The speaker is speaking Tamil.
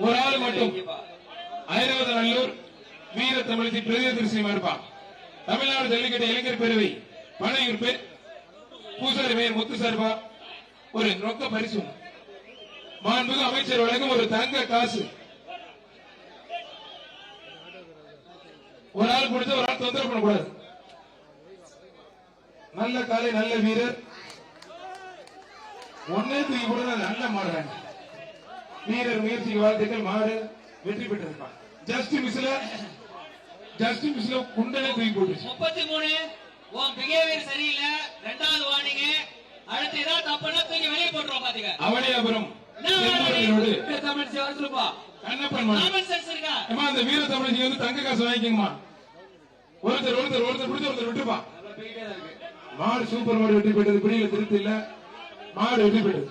ஒரு ஆள் மட்டும் ஐராவதநல்லூர் வீர தமிழத்தி பிரதிநிதி இருப்பான். தமிழ்நாடு ஜல்லிக்கட்டு இளைஞர் பேரவை பனையூர் பேர் பூசாரி மேயர் முத்து சார்பா ஒரு ரொக்க பரிசு. மாண்புமிகு அமைச்சர் வழங்கும் ஒரு தங்க காசு. ஒரு ஆள் கொடுத்து ஒரு ஆள் தொந்தரவு பண்ணக்கூடாது. நல்ல காலை நல்ல வீரர் ஒன்னே தூக்கி கூட நல்ல மாடுறாங்க. வீரர் முயற்சிக்கு வாழ்த்துக்கள். மாடு வெற்றி பெற்றிருப்பான். ஜஸ்ட் மிஸ்ல குண்டனை தூக்கி போட்டு 33 உன் பிஹேவியர் சரியில்லை. ரெண்டாவது வார்னிங். அடுத்து ஏதாவது தப்புனா தூக்கி வெளியே போட்டுருவோம் பாத்துக்க. அவனியாபுரம் அந்த வீர தமிழ் வந்து தங்க காசு வாங்கிக்கங்கம்மா. ஒருத்தர் விட்டுப்பா. மாடு சூப்பர் மாடு வெற்றி பெற்றது. பிடியில திருப்தி இல்ல. மாடு வெற்றி பெற்றது.